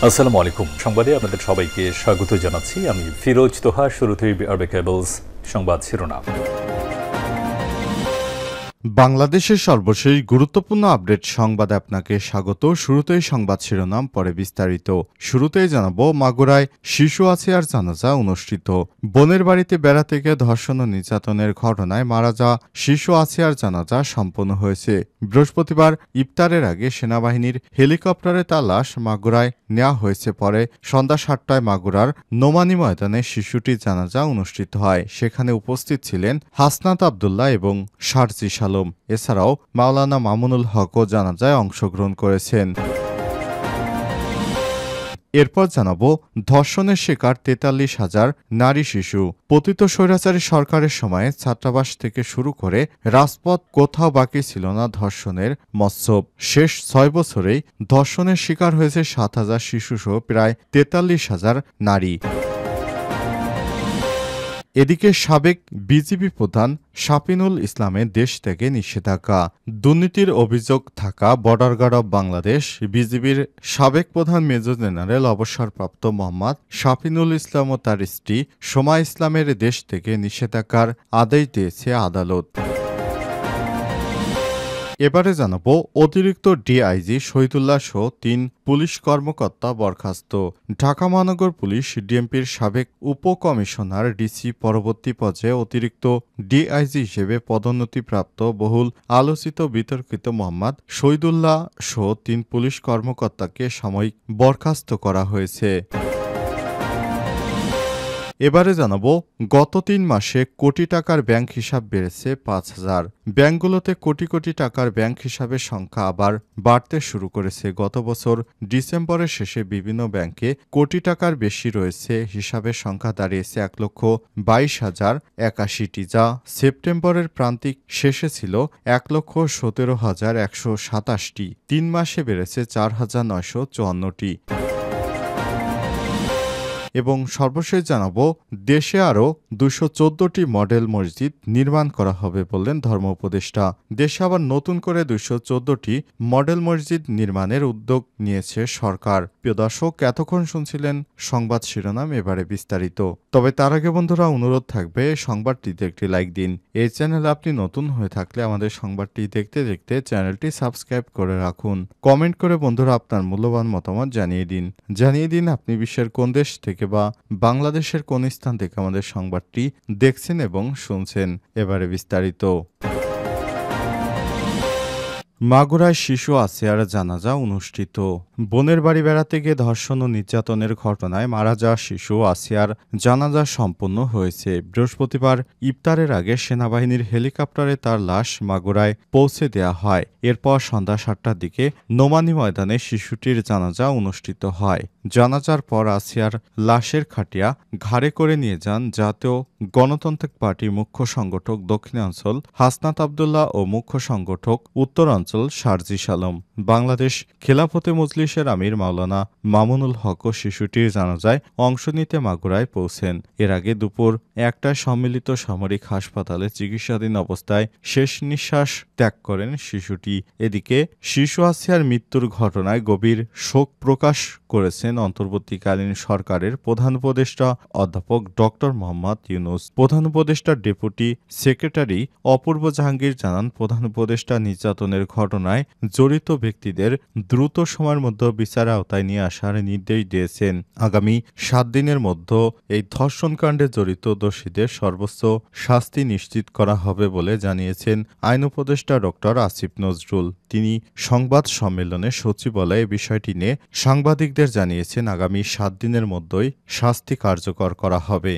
আসসালামু আলাইকুম। সংবাদে আপনাদের সবাইকে স্বাগত জানাচ্ছি। আমি ফিরোজ তোহা। শুরুতেই আরবে কেবলস সংবাদ শিরোনাম। বাংলাদেশের সর্বশেষ গুরুত্বপূর্ণ আপডেট সংবাদে আপনাকে স্বাগত। শুরুতেই সংবাদ শিরোনাম, পরে বিস্তারিত। শুরুতেই জানাবো, মাগুরায় শিশু আসিয়ার জানাজা অনুষ্ঠিত। বোনের বাড়িতে বেড়াতে গিয়ে ধর্ষণ ও নির্যাতনের ঘটনায় মারা যাওয়া শিশু আসিয়ার জানাজা সম্পন্ন হয়েছে। বৃহস্পতিবার ইফতারের আগে সেনাবাহিনীর হেলিকপ্টারে তার লাশ মাগুরায় নেওয়া হয়েছে। পরে সন্ধ্যা ৭টায় মাগুরার নোমানী ময়দানে শিশুটির জানাজা অনুষ্ঠিত হয়। সেখানে উপস্থিত ছিলেন হাসনাত আবদুল্লাহ এবং শারজিস আলম। এছাড়াও মাওলানা মামুনুল হকও জানাজায় অংশগ্রহণ করেছেন। এরপর জানাবো, ধর্ষণের শিকার ৪৩,০০০ নারী শিশু। পতিত স্বৈরাচারী সরকারের সময়ে ছাত্রাবাস থেকে শুরু করে রাজপথ কোথাও বাকি ছিল না ধর্ষণের মৎসব। শেষ ৬ বছরেই ধর্ষণের শিকার হয়েছে ৭,০০০ শিশুসহ প্রায় ৪৩,০০০ নারী। এদিকে সাবেক বিজিবি প্রধান শাফিনুল ইসলামের দেশ থেকে নিষেধাজ্ঞা। দুর্নীতির অভিযোগ থাকা বর্ডার গার্ড অব বাংলাদেশ বিজিবির সাবেক প্রধান মেজর জেনারেল অবসরপ্রাপ্ত মোহাম্মদ শাফিনুল ইসলাম ও তার স্ত্রী সোমা ইসলামের দেশ থেকে নিষেধাজ্ঞার আদেশ দিয়েছে আদালত। এবারে জানাবো, অতিরিক্ত ডিআইজি শহীদুল্লাহ সহ ৩ পুলিশ কর্মকর্তা বরখাস্ত। ঢাকা মহানগর পুলিশ ডিএমপির সাবেক উপকমিশনার ডিসি পরবর্তী পর্যায়ে অতিরিক্ত ডিআইজি হিসেবে পদোন্নতিপ্রাপ্ত বহুল আলোচিত বিতর্কিত মোহাম্মদ শহীদুল্লাহ সহ ৩ পুলিশ কর্মকর্তাকে সাময়িক বরখাস্ত করা হয়েছে। এবারে জানাবো, গত ৩ মাসে কোটি টাকার ব্যাংক হিসাব বেড়েছে ৫,০০০। ব্যাংকগুলোতে কোটি কোটি টাকার ব্যাংক হিসাবের সংখ্যা আবার বাড়তে শুরু করেছে। গত বছর ডিসেম্বরের শেষে বিভিন্ন ব্যাংকে কোটি টাকার বেশি রয়েছে হিসাবের সংখ্যা দাঁড়িয়েছে ১,২২,০৮১টি, যা সেপ্টেম্বরের প্রান্তিক শেষে ছিল ১,১৭,১২৭টি। ৩ মাসে বেড়েছে ৪,৯৫৪টি। এবং সর্বশেষ জানাবো, দেশে আরও ২১৪টি মডেল মসজিদ নির্মাণ করা হবে বললেন ধর্ম উপদেষ্টা। দেশে আবার নতুন করে ২১৪টি মডেল মসজিদ নির্মাণের উদ্যোগ নিয়েছে সরকার। প্রিয় দর্শক, এতক্ষণ শুনছিলেন সংবাদ শিরোনাম, এবারে বিস্তারিত। তবে তার আগে বন্ধুরা, অনুরোধ থাকবে সংবাদটিতে একটি লাইক দিন। এই চ্যানেলে আপনি নতুন হয়ে থাকলে আমাদের সংবাদটি দেখতে দেখতে চ্যানেলটি সাবস্ক্রাইব করে রাখুন। কমেন্ট করে বন্ধুরা আপনার মূল্যবান মতামত জানিয়ে দিন আপনি বিশ্বের কোন দেশ থেকে বা বাংলাদেশের কোন স্থান থেকে আমাদের সংবাদটি দেখছেন এবং শুনছেন। এবারে বিস্তারিত। মাগুরায় শিশু আসিয়ার জানাজা অনুষ্ঠিত। বোনের বাড়ি বেড়াতে গিয়ে ধর্ষণ ও নির্যাতনের ঘটনায় মারা যাওয়া শিশু আসিয়ার জানাজা সম্পন্ন হয়েছে। বৃহস্পতিবার ইফতারের আগে সেনাবাহিনীর হেলিকপ্টারে তার লাশ মাগুরায় পৌঁছে দেওয়া হয়। এরপর সন্ধ্যা ৭টার দিকে নোমানী ময়দানে শিশুটির জানাজা অনুষ্ঠিত হয়। জানাজার পর আসিয়ার লাশের খাটিয়া ঘাড়ে করে নিয়ে যান জাতীয় গণতান্ত্রিক পার্টির মুখ্য সংগঠক দক্ষিণাঞ্চল হাসনাত আবদুল্লাহ ও মুখ্য সংগঠক উত্তরাঞ্চল শারজিস আলম। বাংলাদেশ খেলাফতে মজলিসের আমির মাওলানা মামুনুল হকও শিশুটির জানাজায় অংশ নিতে মাগুরায় পৌঁছেন। এর আগে দুপুর ১টায় সম্মিলিত সামরিক হাসপাতালে চিকিৎসাধীন অবস্থায় শেষ নিঃশ্বাস ত্যাগ করেন শিশুটি। এদিকে শিশু আসিয়ার মৃত্যুর ঘটনায় গভীর শোক প্রকাশ করেছেন অন্তর্বর্তীকালীন সরকারের প্রধান উপদেষ্টা অধ্যাপক ডক্টর মোহাম্মদ ইউনূস। প্রধান উপদেষ্টার ডেপুটি সেক্রেটারি অপূর্ব জাহাঙ্গীর জানান, প্রধান উপদেষ্টা নির্যাতনের ঘটনায় জড়িত ব্যক্তিদের দ্রুত সময়ের মধ্যে বিচারের আওতায় নিয়ে আসার নির্দেশ দিয়েছেন। আগামী ৭ দিনের মধ্যে এই ধর্ষণকাণ্ডে জড়িত দোষীদের সর্বোচ্চ শাস্তি নিশ্চিত করা হবে বলে জানিয়েছেন আইন উপদেষ্টা ডক্টর আসিফ নজরুল। তিনি সংবাদ সম্মেলনে সচিবালয়ে বিষয়টি নিয়ে সাংবাদিকদের জানিয়েছেন, আগামী ৭ দিনের মধ্যেই শাস্তি কার্যকর করা হবে।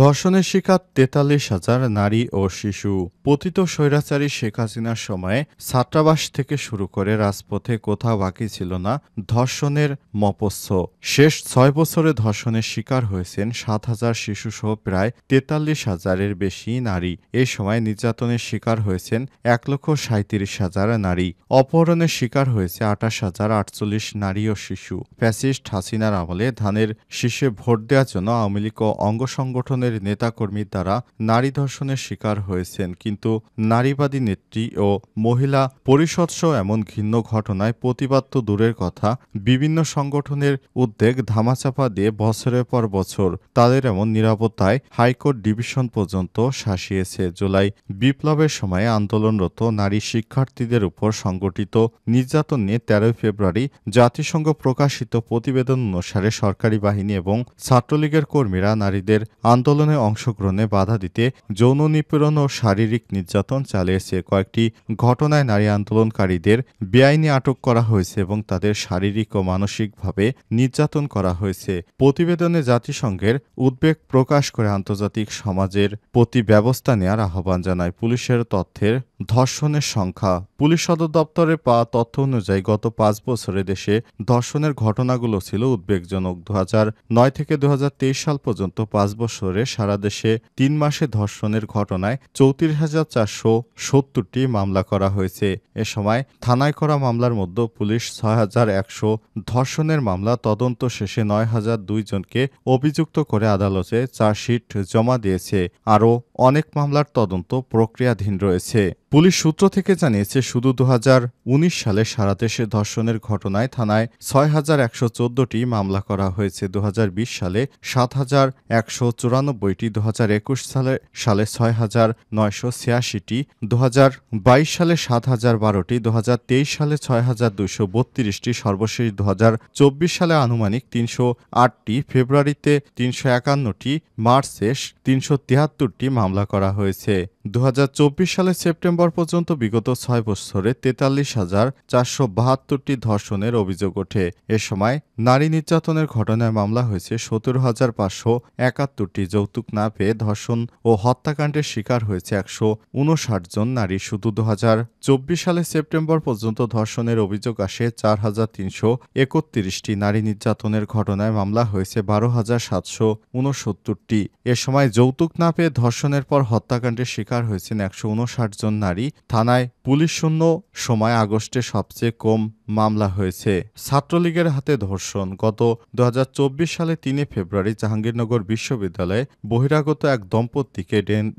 ধর্ষণের শিকার ৪৩,০০০ নারী ও শিশু। পতিত স্বৈরাচারী শেখ হাসিনার সময়ে ছাত্রাবাস থেকে শুরু করে রাজপথে কোথাও বাকি ছিল না ধর্ষণের মপস্য। শেষ ৬ বছরে ধর্ষণের শিকার হয়েছেন ৭,০০০ শিশুসহ প্রায় ৪৩,০০০-এর বেশি নারী। এই সময় নির্যাতনের শিকার হয়েছেন ১,৩৭,০০০ নারী। অপহরণের শিকার হয়েছে ২৮,০৪৮ নারী ও শিশু। ফ্যাসিস্ট হাসিনার আমলে ধানের শীষে ভোট দেওয়ার জন্য আওয়ামী লীগ ও অঙ্গ সংগঠন সংগঠনের নেতাকর্মীর দ্বারা নারী ধর্ষণের শিকার হয়েছেন, কিন্তু নারীবাদী নেত্রী ও মহিলা পরিষদসহ এমন ঘৃণ্য ঘটনায় প্রতিবাদ তো দূরের কথা, বিভিন্ন সংগঠনের উদ্যোগ ধামাচাপা দিয়ে বছরের পর বছর তাদের এমন নিরাপত্তায় হাইকোর্ট ডিভিশন পর্যন্ত শাসিয়েছে। জুলাই বিপ্লবের সময় আন্দোলনরত নারী শিক্ষার্থীদের উপর সংগঠিত নির্যাতন নিয়ে 13 ফেব্রুয়ারি জাতিসংঘ প্রকাশিত প্রতিবেদন অনুসারে সরকারি বাহিনী এবং ছাত্রলীগের কর্মীরা নারীদের আন্দোলনে অংশগ্রহণে বাধা দিতে যৌন নিপীড়ন ও শারীরিক নির্যাতন চালিয়েছে। কয়েকটি ঘটনায় নারী আন্দোলনকারীদের বেআইনি আটক করা হয়েছে এবং তাদের শারীরিক ও মানসিকভাবে নির্যাতন করা হয়েছে। প্রতিবেদনে জাতিসংঘের উদ্বেগ প্রকাশ করে আন্তর্জাতিক সমাজের প্রতি ব্যবস্থা নেওয়ার আহ্বান জানায়। পুলিশের তথ্যের ধর্ষণের সংখ্যা। পুলিশ সদর দপ্তরে পাওয়া তথ্য অনুযায়ী গত 5 বছরে দেশে ধর্ষণের ঘটনাগুলো ছিল উদ্বেগজনক। 2009 থেকে 2023 সাল পর্যন্ত 5 বছরে সারা দেশে 3 মাসে ধর্ষণের ঘটনায় 34,470টি মামলা করা হয়েছে। এ সময় থানায় করা মামলার মধ্যে পুলিশ 6,100 ধর্ষণের মামলা তদন্ত শেষে 9,002 জনকে অভিযুক্ত করে আদালতে চার্জশিট জমা দিয়েছে। আরও অনেক মামলার তদন্ত প্রক্রিয়াধীন রয়েছে। পুলিশ সূত্র থেকে জানিয়েছে, শুধু 2019 সালে সারা দেশে ধর্ষণের ঘটনায় থানায় 6,114টি মামলা করা হয়েছে। 2020 সালে 7,194টি, 2021 সালে 6,986টি, 2022 সালে 7,012টি, 2023 সালে 6,232টি, সর্বশেষ 2024 সালে আনুমানিক 308টি, ফেব্রুয়ারিতে 351টি, মার্চে 373টি মামলা করা হয়েছে। 2024 সালের সেপ্টেম্বর পর্যন্ত বিগত 6 বছরে 43,472টি ধর্ষণের অভিযোগ ওঠে। এ সময় নারী নির্যাতনের ঘটনায় মামলা হয়েছে 17,571টি। যৌতুক না পেয়ে ধর্ষণ ও হত্যাকাণ্ডের শিকার হয়েছে 159 জন নারী। শুধু 2024 সালের সেপ্টেম্বর পর্যন্ত ধর্ষণের অভিযোগ আসে 4,331টি। নারী নির্যাতনের ঘটনায় মামলা হয়েছে 12,769টি। এ সময় যৌতুক না পেয়ে ধর্ষণের পর হত্যাকাণ্ডের শিকার হয়েছেন 159 জন নারী। থানায় পুলিশ শূন্য সময় আগস্টে সবচেয়ে কম মামলা হয়েছে। ছাত্রলীগের হাতে ধর্ষণ। গত 2024 সালে 3 ফেব্রুয়ারি জাহাঙ্গীরনগর বিশ্ববিদ্যালয়ে বহিরাগত এক দম্পতিকে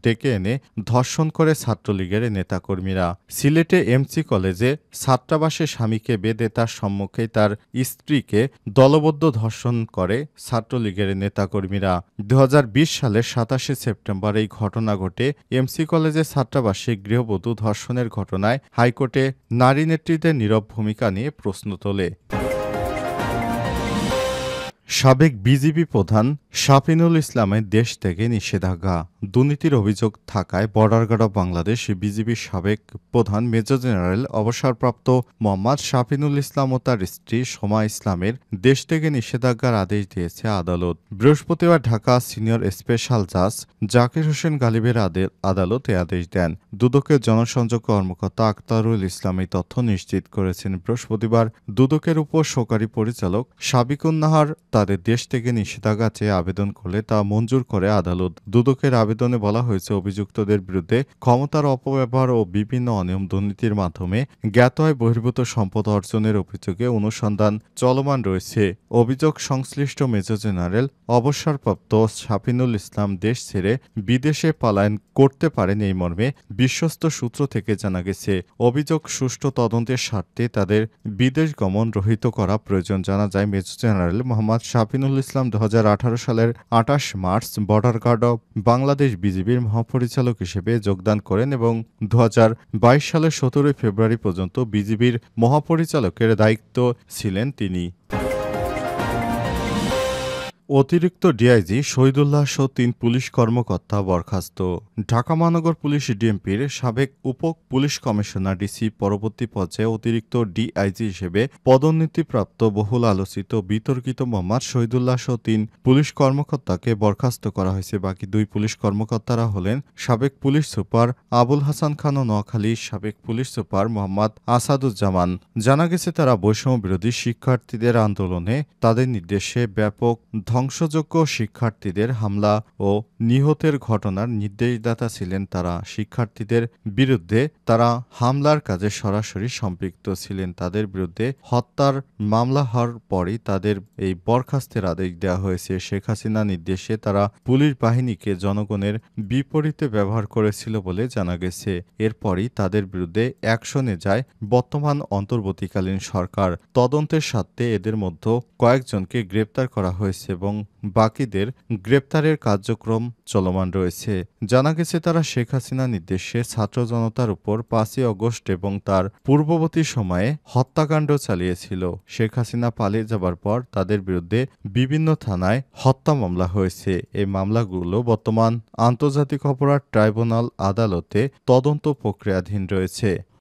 ডেকে এনে ধর্ষণ করে ছাত্রলীগের নেতাকর্মীরা। সিলেটে এমসি কলেজে ছাত্রাবাসে স্বামীকে বেঁধে তার সম্মুখেই তার স্ত্রীকে দলবদ্ধ ধর্ষণ করে ছাত্রলীগের নেতাকর্মীরা। 2020 সালের 27 সেপ্টেম্বর এই ঘটনা ঘটে। এমসি কলেজে ছাত্রাবাসে গৃহবধূ ধর্ষণের ঘটনায় হাইকোর্টে নারী নেত্রীদের নীরব ভূমিকা নিয়ে প্রশ্ন তোলে। সাবেক বিজিবি প্রধান শাফিনুল ইসলামের দেশ থেকে নিষেধাজ্ঞা। দুর্নীতির অভিযোগ থাকায় বর্ডার গার্ড অব বাংলাদেশ বিজিবির সাবেক প্রধান মেজর জেনারেল অবসরপ্রাপ্ত মোহাম্মদ শাফিনুল ইসলাম ও তার স্ত্রী সোমা ইসলামের দেশ থেকে নিষেধাজ্ঞার আদেশ দিয়েছে আদালত। বৃহস্পতিবার ঢাকা সিনিয়র স্পেশাল জাজ জাকির হোসেন গালিবের আদালত এ আদেশ দেন। দুদকের জনসংযোগ কর্মকর্তা আক্তারুল ইসলাম এই তথ্য নিশ্চিত করেছেন। বৃহস্পতিবার দুদকের উপ সহকারী পরিচালক সাবিকুন নাহার তাদের দেশ থেকে নিষেধাজ্ঞা চেয়ে আবেদন করলে তা মঞ্জুর করে আদালত। দুদকের আবেদনে বলা হয়েছে, অভিযুক্তদের বিরুদ্ধে ক্ষমতার অপব্যবহার ও বিভিন্ন অনিয়ম দুর্নীতির মাধ্যমে জ্ঞাত হয় বহির্ভূত সম্পদ অর্জনের অভিযোগে অনুসন্ধান চলমান রয়েছে। অভিযোগ সংশ্লিষ্ট মেজর জেনারেল অবসরপ্রাপ্ত শাফিনুল ইসলাম দেশ ছেড়ে বিদেশে পলায়ন করতে পারেন এই মর্মে বিশ্বস্ত সূত্র থেকে জানা গেছে। অভিযোগ সুষ্ঠু তদন্তের স্বার্থে তাদের বিদেশ গমন রহিত করা প্রয়োজন। জানা যায়, মেজর জেনারেল মোহাম্মদ শাফিনুল ইসলাম 2018 সালের 28 March border guard of Bangladesh বিজিবির মহাপরিচালক হিসেবে যোগদান করেন এবং 2022 সালের 17 ফেব্রুয়ারি পর্যন্ত বিজিবির মহাপরিচালকের দায়িত্ব ছিলেন তিনি। অতিরিক্ত ডিআইজি শহীদুল্লাহ সহ 3 পুলিশ কর্মকর্তা বরখাস্ত। ঢাকা মহানগর পুলিশ ডিএমপির সাবেক উপ পুলিশ কমিশনার ডিসি পরবর্তী পর্যায়ে অতিরিক্ত ডিআইজি হিসেবে পদোন্নতিপ্রাপ্ত বহুল আলোচিত বিতর্কিত মোহাম্মদ শহীদুল্লাহ সহ 3 পুলিশ কর্মকর্তাকে বরখাস্ত করা হয়েছে। বাকি 2 পুলিশ কর্মকর্তারা হলেন সাবেক পুলিশ সুপার আবুল হাসান খান ও নোয়াখালীর সাবেক পুলিশ সুপার মোহাম্মদ আসাদুজ্জামান। জানা গেছে, তারা বৈষম্য বিরোধী শিক্ষার্থীদের আন্দোলনে তাদের নির্দেশে ব্যাপক ধ্বংসযোগ্য শিক্ষার্থীদের হামলা ও নিহতের ঘটনার নির্দেশদাতা ছিলেন তারা। শিক্ষার্থীদের বিরুদ্ধে তারা হামলার কাজে সরাসরি সম্পৃক্ত ছিলেন। তাদের বিরুদ্ধে হত্যার মামলা হওয়ার পরই তাদের এই বরখাস্তের আদেশ দেওয়া হয়েছে। শেখ হাসিনা নির্দেশে তারা পুলিশ বাহিনীকে জনগণের বিপরীতে ব্যবহার করেছিল বলে জানা গেছে। এরপরই তাদের বিরুদ্ধে অ্যাকশনে যায় বর্তমান অন্তর্বর্তীকালীন সরকার। তদন্তের স্বার্থে এদের মধ্যে কয়েকজনকে গ্রেপ্তার করা হয়েছে এবং বাকিদের গ্রেপ্তারের কার্যক্রম চলমান রয়েছে। জানা গেছে তারা শেখ হাসিনা নির্দেশে ছাত্র জনতার উপর 5ই আগস্ট এবং তার পূর্ববর্তী সময়ে হত্যাকাণ্ড চালিয়েছিল। শেখ হাসিনা পালিয়ে যাবার পর তাদের বিরুদ্ধে বিভিন্ন থানায় হত্যা মামলা হয়েছে। এই মামলাগুলো বর্তমান আন্তর্জাতিক অপরাধ ট্রাইব্যুনাল আদালতে তদন্ত প্রক্রিয়াধীন রয়েছে।